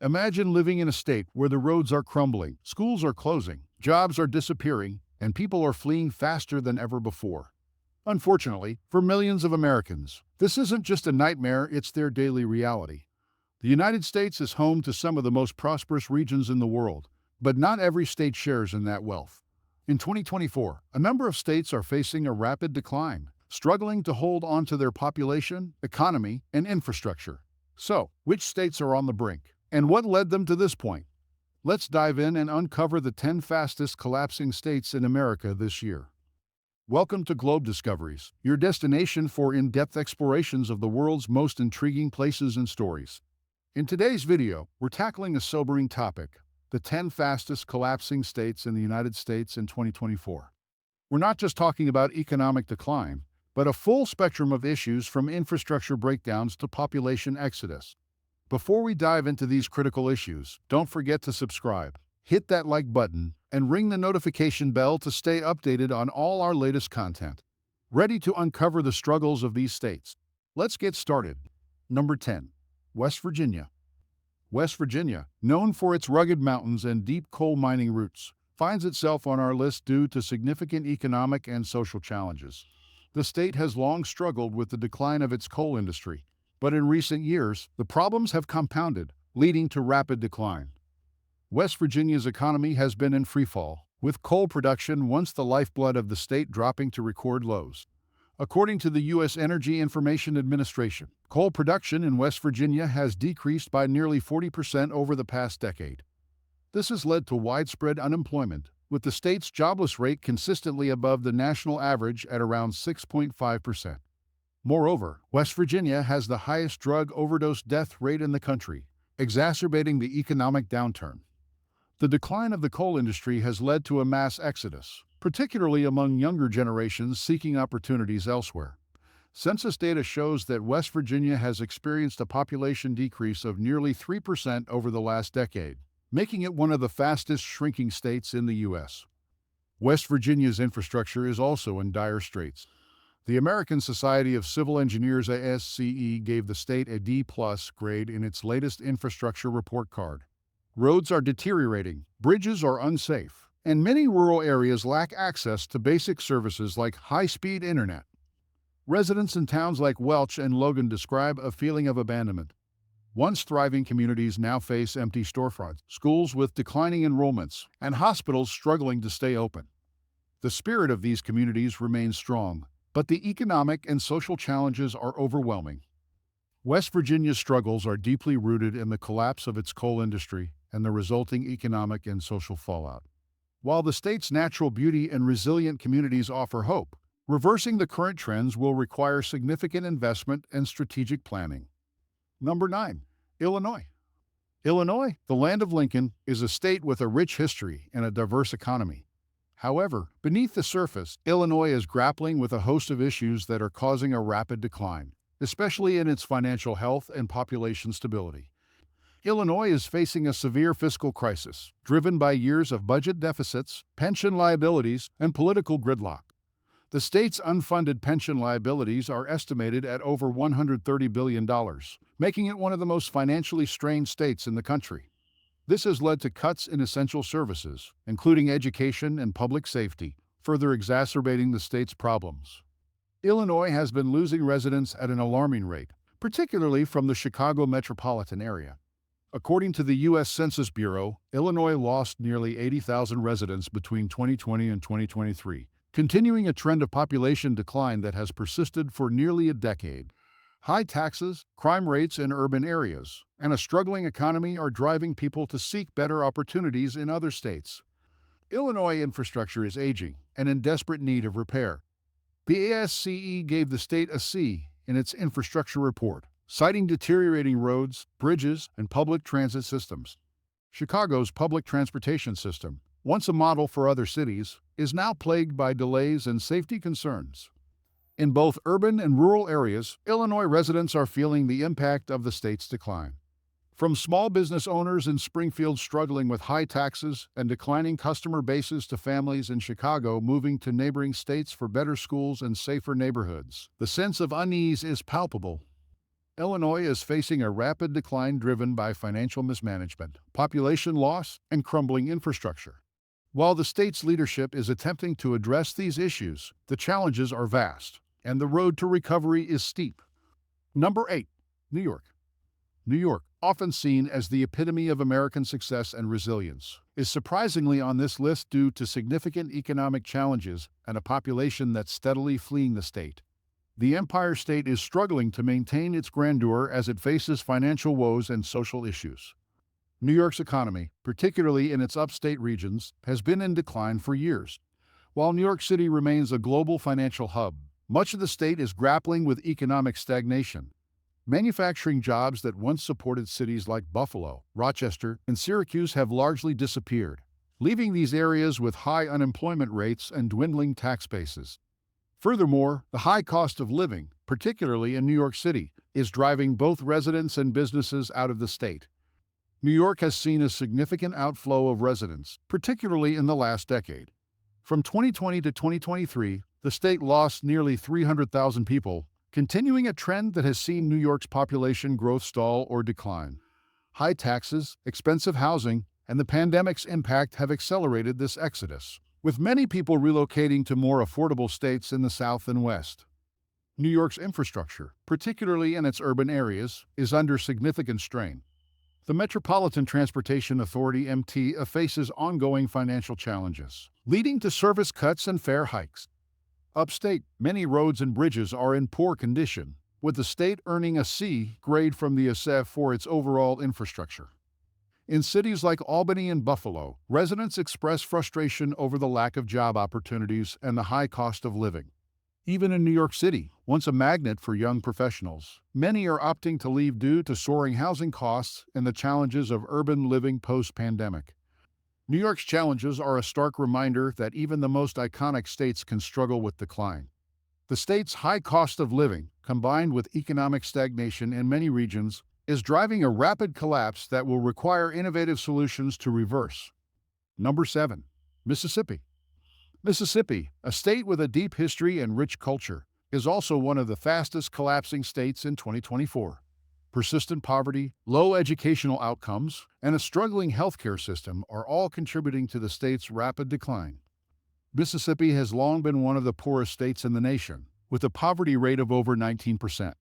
Imagine living in a state where the roads are crumbling, schools are closing, jobs are disappearing, and people are fleeing faster than ever before. Unfortunately, for millions of Americans, this isn't just a nightmare, it's their daily reality. The United States is home to some of the most prosperous regions in the world, but not every state shares in that wealth. In 2024, a number of states are facing a rapid decline, struggling to hold on to their population, economy, and infrastructure. So, which states are on the brink? And what led them to this point? Let's dive in and uncover the 10 fastest collapsing states in America this year. Welcome to Globe Discoveries, your destination for in-depth explorations of the world's most intriguing places and stories. In today's video, we're tackling a sobering topic: the 10 fastest collapsing states in the United States in 2024. We're not just talking about economic decline, but a full spectrum of issues from infrastructure breakdowns to population exodus. Before we dive into these critical issues, don't forget to subscribe, hit that like button, and ring the notification bell to stay updated on all our latest content. Ready to uncover the struggles of these states? Let's get started. Number 10. West Virginia. West Virginia, known for its rugged mountains and deep coal mining routes, finds itself on our list due to significant economic and social challenges. The state has long struggled with the decline of its coal industry, but in recent years, the problems have compounded, leading to rapid decline. West Virginia's economy has been in freefall, with coal production, once the lifeblood of the state, dropping to record lows. According to the U.S. Energy Information Administration, coal production in West Virginia has decreased by nearly 40% over the past decade. This has led to widespread unemployment, with the state's jobless rate consistently above the national average at around 6.5%. Moreover, West Virginia has the highest drug overdose death rate in the country, exacerbating the economic downturn. The decline of the coal industry has led to a mass exodus, particularly among younger generations seeking opportunities elsewhere. Census data shows that West Virginia has experienced a population decrease of nearly 3% over the last decade, making it one of the fastest shrinking states in the U.S. West Virginia's infrastructure is also in dire straits. The American Society of Civil Engineers (ASCE) gave the state a D+ grade in its latest infrastructure report card. Roads are deteriorating, bridges are unsafe, and many rural areas lack access to basic services like high-speed internet. Residents in towns like Welch and Logan describe a feeling of abandonment. Once thriving communities now face empty storefronts, schools with declining enrollments, and hospitals struggling to stay open. The spirit of these communities remains strong, but the economic and social challenges are overwhelming. West Virginia's struggles are deeply rooted in the collapse of its coal industry and the resulting economic and social fallout. While the state's natural beauty and resilient communities offer hope, reversing the current trends will require significant investment and strategic planning. Number 9. Illinois. Illinois, the land of Lincoln, is a state with a rich history and a diverse economy. However, beneath the surface, Illinois is grappling with a host of issues that are causing a rapid decline, especially in its financial health and population stability. Illinois is facing a severe fiscal crisis, driven by years of budget deficits, pension liabilities, and political gridlock. The state's unfunded pension liabilities are estimated at over $130 billion, making it one of the most financially strained states in the country. This has led to cuts in essential services, including education and public safety, further exacerbating the state's problems. Illinois has been losing residents at an alarming rate, particularly from the Chicago metropolitan area. According to the U.S. Census Bureau, Illinois lost nearly 80,000 residents between 2020 and 2023, continuing a trend of population decline that has persisted for nearly a decade. High taxes, crime rates in urban areas, and a struggling economy are driving people to seek better opportunities in other states. Illinois infrastructure is aging and in desperate need of repair. The ASCE gave the state a C in its infrastructure report, citing deteriorating roads, bridges, and public transit systems. Chicago's public transportation system, once a model for other cities, is now plagued by delays and safety concerns. In both urban and rural areas, Illinois residents are feeling the impact of the state's decline. From small business owners in Springfield struggling with high taxes and declining customer bases to families in Chicago moving to neighboring states for better schools and safer neighborhoods, the sense of unease is palpable. Illinois is facing a rapid decline driven by financial mismanagement, population loss, and crumbling infrastructure. While the state's leadership is attempting to address these issues, the challenges are vast, and the road to recovery is steep. Number 8. New York. New York, often seen as the epitome of American success and resilience, is surprisingly on this list due to significant economic challenges and a population that's steadily fleeing the state. The Empire State is struggling to maintain its grandeur as it faces financial woes and social issues. New York's economy, particularly in its upstate regions, has been in decline for years. While New York City remains a global financial hub, much of the state is grappling with economic stagnation. Manufacturing jobs that once supported cities like Buffalo, Rochester, and Syracuse have largely disappeared, leaving these areas with high unemployment rates and dwindling tax bases. Furthermore, the high cost of living, particularly in New York City, is driving both residents and businesses out of the state. New York has seen a significant outflow of residents, particularly in the last decade. From 2020 to 2023, the state lost nearly 300,000 people, continuing a trend that has seen New York's population growth stall or decline. High taxes, expensive housing, and the pandemic's impact have accelerated this exodus, with many people relocating to more affordable states in the South and West. New York's infrastructure, particularly in its urban areas, is under significant strain. The Metropolitan Transportation Authority (MTA) faces ongoing financial challenges, leading to service cuts and fare hikes. Upstate, many roads and bridges are in poor condition, with the state earning a C grade from the SF for its overall infrastructure. In cities like Albany and Buffalo, residents express frustration over the lack of job opportunities and the high cost of living. Even in New York City, once a magnet for young professionals, many are opting to leave due to soaring housing costs and the challenges of urban living post-pandemic. New York's challenges are a stark reminder that even the most iconic states can struggle with decline. The state's high cost of living, combined with economic stagnation in many regions, is driving a rapid collapse that will require innovative solutions to reverse. Number 7. Mississippi. Mississippi, a state with a deep history and rich culture, is also one of the fastest collapsing states in 2024. Persistent poverty, low educational outcomes, and a struggling healthcare system are all contributing to the state's rapid decline. Mississippi has long been one of the poorest states in the nation, with a poverty rate of over 19%.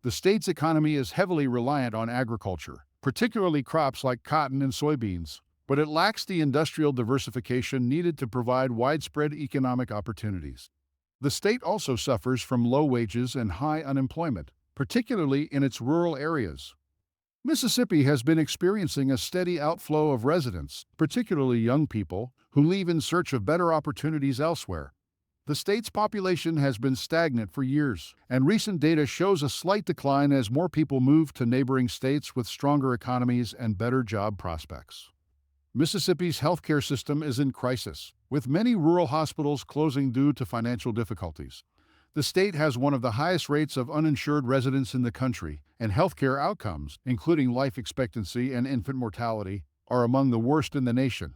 The state's economy is heavily reliant on agriculture, particularly crops like cotton and soybeans, but it lacks the industrial diversification needed to provide widespread economic opportunities. The state also suffers from low wages and high unemployment, particularly in its rural areas. Mississippi has been experiencing a steady outflow of residents, particularly young people, who leave in search of better opportunities elsewhere. The state's population has been stagnant for years, and recent data shows a slight decline as more people move to neighboring states with stronger economies and better job prospects. Mississippi's healthcare system is in crisis, with many rural hospitals closing due to financial difficulties. The state has one of the highest rates of uninsured residents in the country, and healthcare outcomes, including life expectancy and infant mortality, are among the worst in the nation.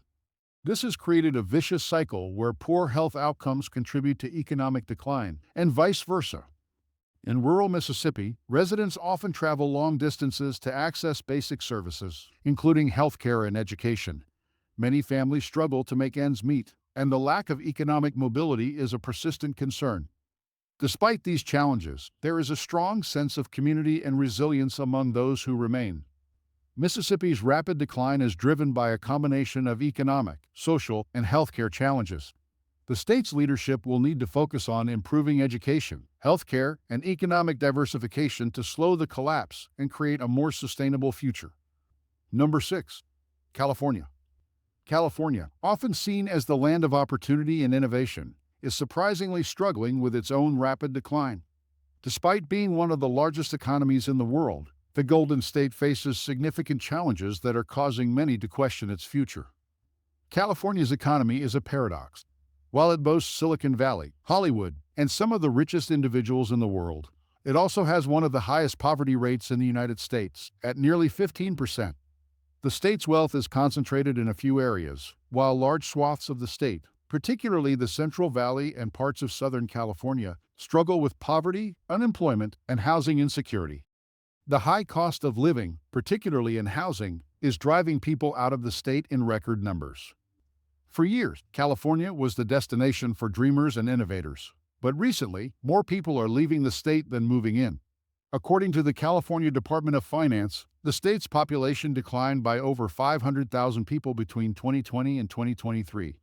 This has created a vicious cycle where poor health outcomes contribute to economic decline, and vice versa. In rural Mississippi, residents often travel long distances to access basic services, including healthcare and education. Many families struggle to make ends meet, and the lack of economic mobility is a persistent concern. Despite these challenges, there is a strong sense of community and resilience among those who remain. Mississippi's rapid decline is driven by a combination of economic, social, and healthcare challenges. The state's leadership will need to focus on improving education, healthcare, and economic diversification to slow the collapse and create a more sustainable future. Number 6. California. California, often seen as the land of opportunity and innovation, is surprisingly struggling with its own rapid decline. Despite being one of the largest economies in the world, the Golden State faces significant challenges that are causing many to question its future. California's economy is a paradox. While it boasts Silicon Valley, Hollywood, and some of the richest individuals in the world, it also has one of the highest poverty rates in the United States, at nearly 15%. The state's wealth is concentrated in a few areas, while large swaths of the state, particularly the Central Valley and parts of Southern California, struggle with poverty, unemployment, and housing insecurity. The high cost of living, particularly in housing, is driving people out of the state in record numbers. For years, California was the destination for dreamers and innovators. But recently, more people are leaving the state than moving in. According to the California Department of Finance, the state's population declined by over 500,000 people between 2020 and 2023.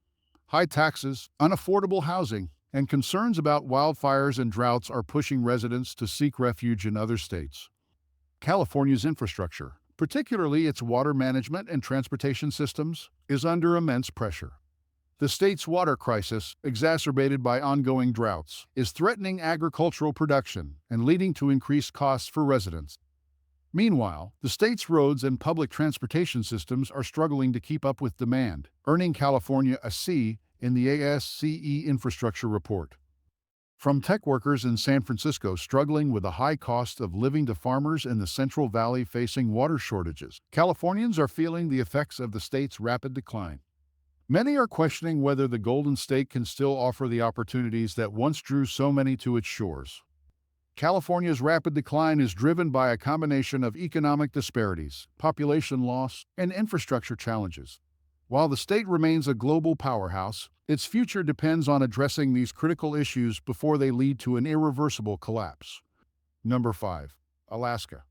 High taxes, unaffordable housing, and concerns about wildfires and droughts are pushing residents to seek refuge in other states. California's infrastructure, particularly its water management and transportation systems, is under immense pressure. The state's water crisis, exacerbated by ongoing droughts, is threatening agricultural production and leading to increased costs for residents. Meanwhile, the state's roads and public transportation systems are struggling to keep up with demand, earning California a C in the ASCE Infrastructure Report. From tech workers in San Francisco struggling with the high cost of living to farmers in the Central Valley facing water shortages, Californians are feeling the effects of the state's rapid decline. Many are questioning whether the Golden State can still offer the opportunities that once drew so many to its shores. California's rapid decline is driven by a combination of economic disparities, population loss, and infrastructure challenges. While the state remains a global powerhouse, its future depends on addressing these critical issues before they lead to an irreversible collapse. Number 5. Alaska.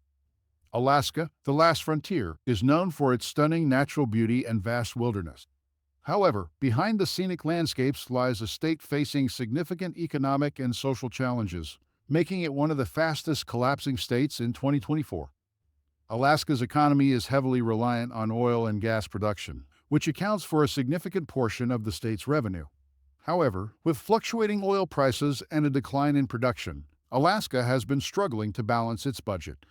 Alaska, the last frontier, is known for its stunning natural beauty and vast wilderness. However, behind the scenic landscapes lies a state facing significant economic and social challenges, making it one of the fastest collapsing states in 2024. Alaska's economy is heavily reliant on oil and gas production, which accounts for a significant portion of the state's revenue. However, with fluctuating oil prices and a decline in production, Alaska has been struggling to balance its budget.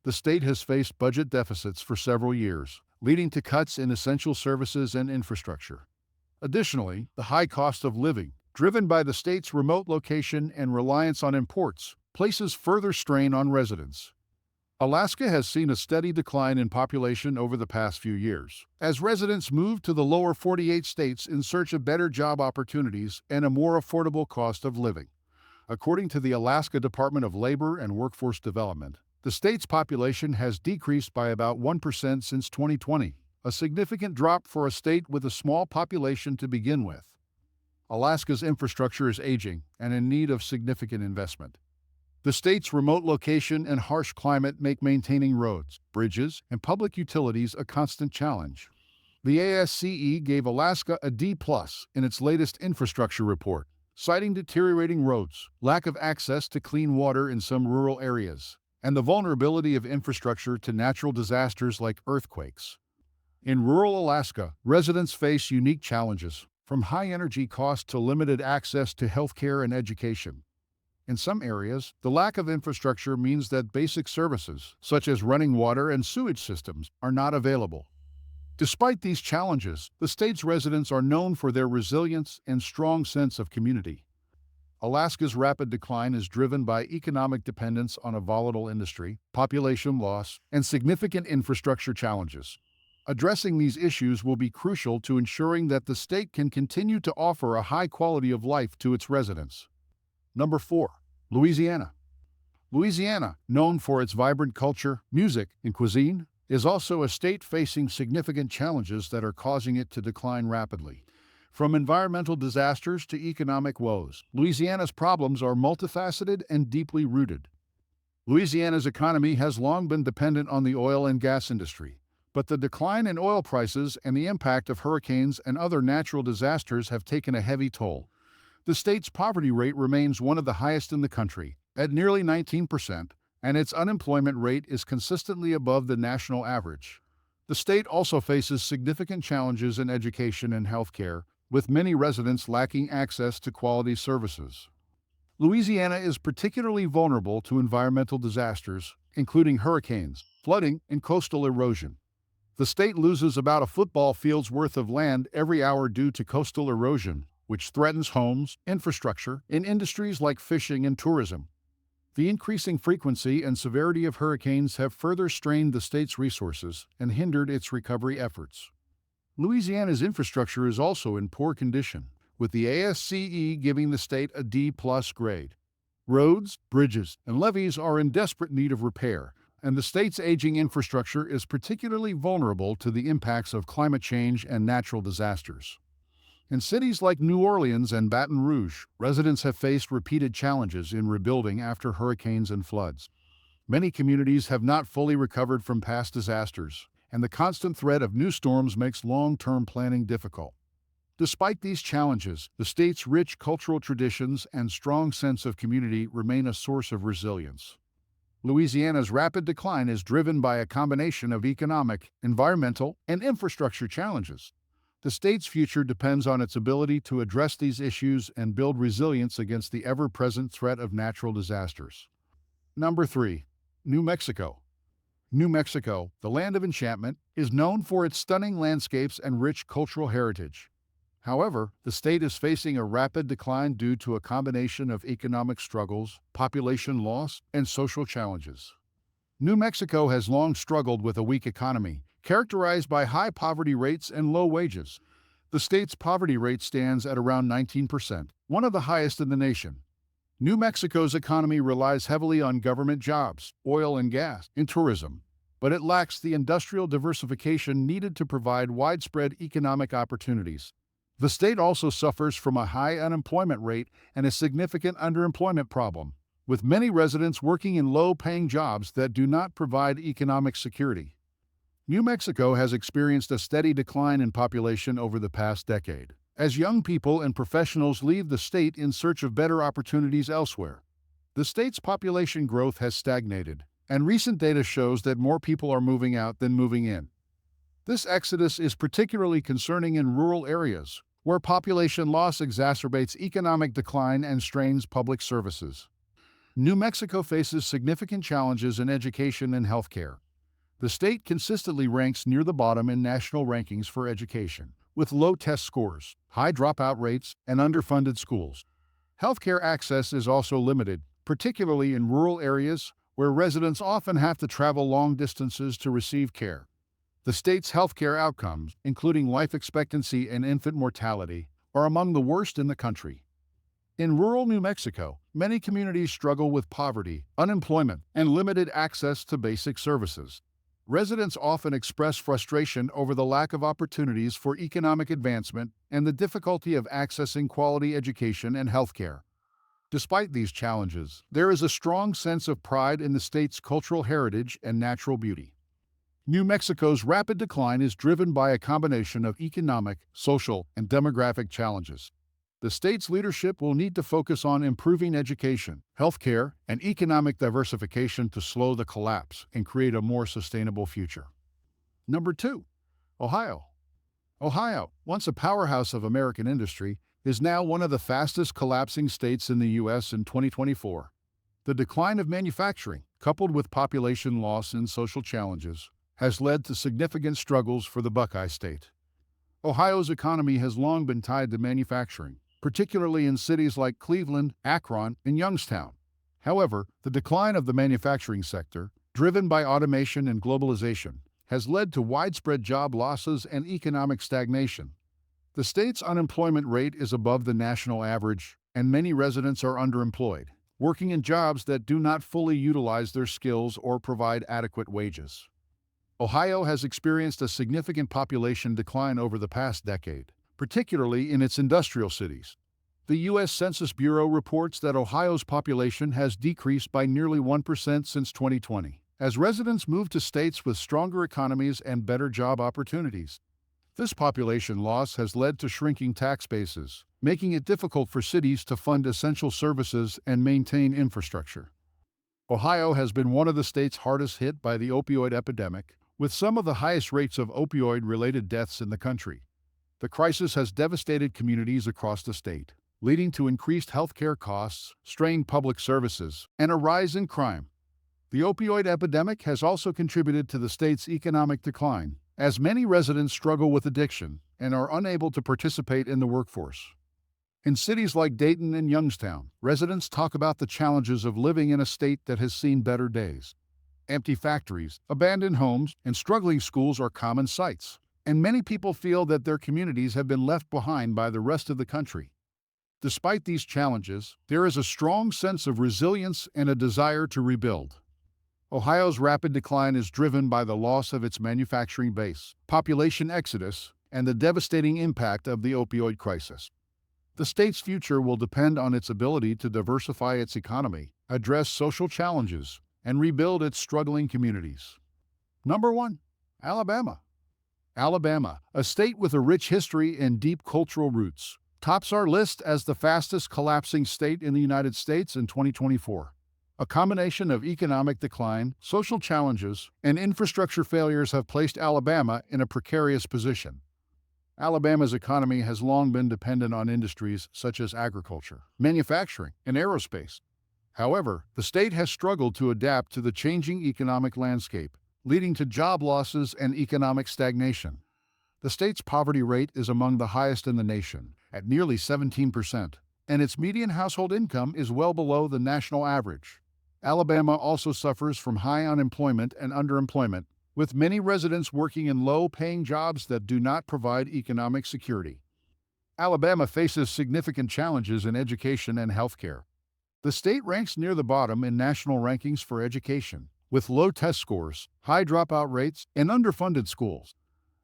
The state has faced budget deficits for several years, leading to cuts in essential services and infrastructure. Additionally, the high cost of living, driven by the state's remote location and reliance on imports, places further strain on residents. Alaska has seen a steady decline in population over the past few years, as residents move to the lower 48 states in search of better job opportunities and a more affordable cost of living. According to the Alaska Department of Labor and Workforce Development, the state's population has decreased by about 1% since 2020, a significant drop for a state with a small population to begin with. Alaska's infrastructure is aging and in need of significant investment. The state's remote location and harsh climate make maintaining roads, bridges, and public utilities a constant challenge. The ASCE gave Alaska a D+ in its latest infrastructure report, citing deteriorating roads, lack of access to clean water in some rural areas, and the vulnerability of infrastructure to natural disasters like earthquakes. In rural Alaska, residents face unique challenges, from high energy costs to limited access to healthcare and education. In some areas, the lack of infrastructure means that basic services, such as running water and sewage systems, are not available. Despite these challenges, the state's residents are known for their resilience and strong sense of community. Alaska's rapid decline is driven by economic dependence on a volatile industry, population loss, and significant infrastructure challenges. Addressing these issues will be crucial to ensuring that the state can continue to offer a high quality of life to its residents. Number 4. Louisiana. Louisiana, known for its vibrant culture, music, and cuisine, is also a state facing significant challenges that are causing it to decline rapidly. From environmental disasters to economic woes, Louisiana's problems are multifaceted and deeply rooted. Louisiana's economy has long been dependent on the oil and gas industry, but the decline in oil prices and the impact of hurricanes and other natural disasters have taken a heavy toll. The state's poverty rate remains one of the highest in the country, at nearly 19%, and its unemployment rate is consistently above the national average. The state also faces significant challenges in education and healthcare, with many residents lacking access to quality services. Louisiana is particularly vulnerable to environmental disasters, including hurricanes, flooding, and coastal erosion. The state loses about a football field's worth of land every hour due to coastal erosion, which threatens homes, infrastructure, and industries like fishing and tourism. The increasing frequency and severity of hurricanes have further strained the state's resources and hindered its recovery efforts. Louisiana's infrastructure is also in poor condition, with the ASCE giving the state a D+ grade. Roads, bridges, and levees are in desperate need of repair, and the state's aging infrastructure is particularly vulnerable to the impacts of climate change and natural disasters. In cities like New Orleans and Baton Rouge, residents have faced repeated challenges in rebuilding after hurricanes and floods. Many communities have not fully recovered from past disasters, and the constant threat of new storms makes long-term planning difficult. Despite these challenges, the state's rich cultural traditions and strong sense of community remain a source of resilience. Louisiana's rapid decline is driven by a combination of economic, environmental, and infrastructure challenges. The state's future depends on its ability to address these issues and build resilience against the ever-present threat of natural disasters. Number 3. New Mexico. New Mexico, the land of enchantment, is known for its stunning landscapes and rich cultural heritage. However, the state is facing a rapid decline due to a combination of economic struggles, population loss, and social challenges. New Mexico has long struggled with a weak economy, characterized by high poverty rates and low wages. The state's poverty rate stands at around 19%, one of the highest in the nation. New Mexico's economy relies heavily on government jobs, oil and gas, and tourism, but it lacks the industrial diversification needed to provide widespread economic opportunities. The state also suffers from a high unemployment rate and a significant underemployment problem, with many residents working in low-paying jobs that do not provide economic security. New Mexico has experienced a steady decline in population over the past decade, as young people and professionals leave the state in search of better opportunities elsewhere. The state's population growth has stagnated, and recent data shows that more people are moving out than moving in. This exodus is particularly concerning in rural areas, where population loss exacerbates economic decline and strains public services. New Mexico faces significant challenges in education and healthcare. The state consistently ranks near the bottom in national rankings for education, with low test scores, high dropout rates, and underfunded schools. Healthcare access is also limited, particularly in rural areas where residents often have to travel long distances to receive care. The state's healthcare outcomes, including life expectancy and infant mortality, are among the worst in the country. In rural New Mexico, many communities struggle with poverty, unemployment, and limited access to basic services. Residents often express frustration over the lack of opportunities for economic advancement and the difficulty of accessing quality education and healthcare. Despite these challenges, there is a strong sense of pride in the state's cultural heritage and natural beauty. New Mexico's rapid decline is driven by a combination of economic, social, and demographic challenges. The state's leadership will need to focus on improving education, healthcare, and economic diversification to slow the collapse and create a more sustainable future. Number 2. Ohio. Ohio, once a powerhouse of American industry, is now one of the fastest collapsing states in the U.S. in 2024. The decline of manufacturing, coupled with population loss and social challenges, has led to significant struggles for the Buckeye State. Ohio's economy has long been tied to manufacturing, particularly in cities like Cleveland, Akron, and Youngstown. However, the decline of the manufacturing sector, driven by automation and globalization, has led to widespread job losses and economic stagnation. The state's unemployment rate is above the national average, and many residents are underemployed, working in jobs that do not fully utilize their skills or provide adequate wages. Ohio has experienced a significant population decline over the past decade, particularly in its industrial cities. The U.S. Census Bureau reports that Ohio's population has decreased by nearly 1% since 2020, as residents move to states with stronger economies and better job opportunities. This population loss has led to shrinking tax bases, making it difficult for cities to fund essential services and maintain infrastructure. Ohio has been one of the states hardest hit by the opioid epidemic, with some of the highest rates of opioid-related deaths in the country. The crisis has devastated communities across the state, leading to increased healthcare costs, strained public services, and a rise in crime. The opioid epidemic has also contributed to the state's economic decline, as many residents struggle with addiction and are unable to participate in the workforce. In cities like Dayton and Youngstown, residents talk about the challenges of living in a state that has seen better days. Empty factories, abandoned homes, and struggling schools are common sights, and many people feel that their communities have been left behind by the rest of the country. Despite these challenges, there is a strong sense of resilience and a desire to rebuild. Ohio's rapid decline is driven by the loss of its manufacturing base, population exodus, and the devastating impact of the opioid crisis. The state's future will depend on its ability to diversify its economy, address social challenges, and rebuild its struggling communities. Number 1. Alabama. Alabama, a state with a rich history and deep cultural roots, tops our list as the fastest collapsing state in the United States in 2024. A combination of economic decline, social challenges, and infrastructure failures have placed Alabama in a precarious position. Alabama's economy has long been dependent on industries such as agriculture, manufacturing, and aerospace. However, the state has struggled to adapt to the changing economic landscape, leading to job losses and economic stagnation. The state's poverty rate is among the highest in the nation, at nearly 17%, and its median household income is well below the national average. Alabama also suffers from high unemployment and underemployment, with many residents working in low-paying jobs that do not provide economic security. Alabama faces significant challenges in education and healthcare. The state ranks near the bottom in national rankings for education, with low test scores, high dropout rates, and underfunded schools.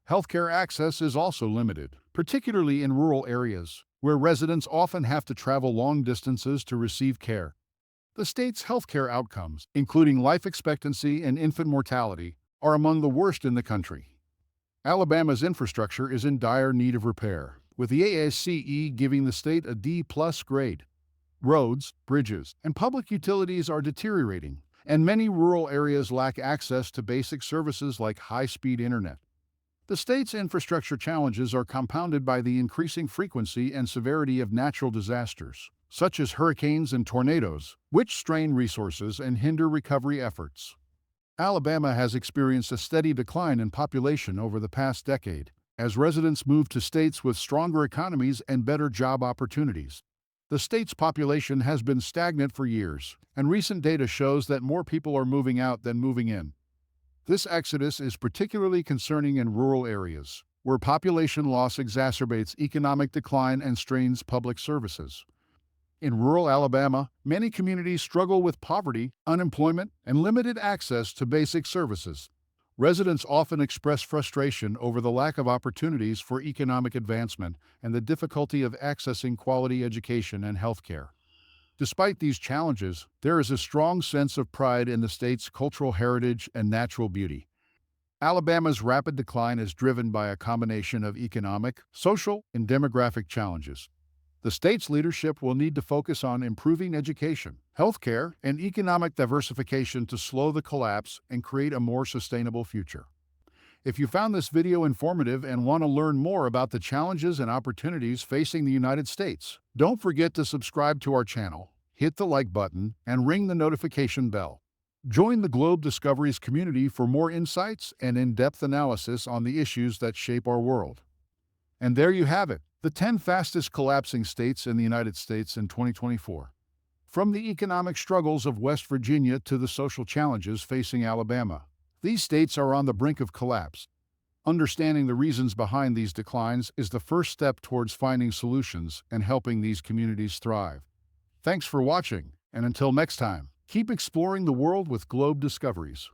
Healthcare access is also limited, particularly in rural areas, where residents often have to travel long distances to receive care. The state's healthcare outcomes, including life expectancy and infant mortality, are among the worst in the country. Alabama's infrastructure is in dire need of repair, with the ASCE giving the state a D+ grade. Roads, bridges, and public utilities are deteriorating, and many rural areas lack access to basic services like high-speed internet. The state's infrastructure challenges are compounded by the increasing frequency and severity of natural disasters, such as hurricanes and tornadoes, which strain resources and hinder recovery efforts. Alabama has experienced a steady decline in population over the past decade, as residents move to states with stronger economies and better job opportunities. The state's population has been stagnant for years, and recent data shows that more people are moving out than moving in. This exodus is particularly concerning in rural areas, where population loss exacerbates economic decline and strains public services. In rural Alabama, many communities struggle with poverty, unemployment, and limited access to basic services. Residents often express frustration over the lack of opportunities for economic advancement and the difficulty of accessing quality education and healthcare. Despite these challenges, there is a strong sense of pride in the state's cultural heritage and natural beauty. Alabama's rapid decline is driven by a combination of economic, social, and demographic challenges. The state's leadership will need to focus on improving education, healthcare, and economic diversification to slow the collapse and create a more sustainable future. If you found this video informative and want to learn more about the challenges and opportunities facing the United States, don't forget to subscribe to our channel, hit the like button, and ring the notification bell. Join the Globe Discoveries community for more insights and in-depth analysis on the issues that shape our world. And there you have it, the 10 fastest collapsing states in the United States in 2024. From the economic struggles of West Virginia to the social challenges facing Alabama, these states are on the brink of collapse. Understanding the reasons behind these declines is the first step towards finding solutions and helping these communities thrive. Thanks for watching, and until next time, keep exploring the world with Globe Discoveries.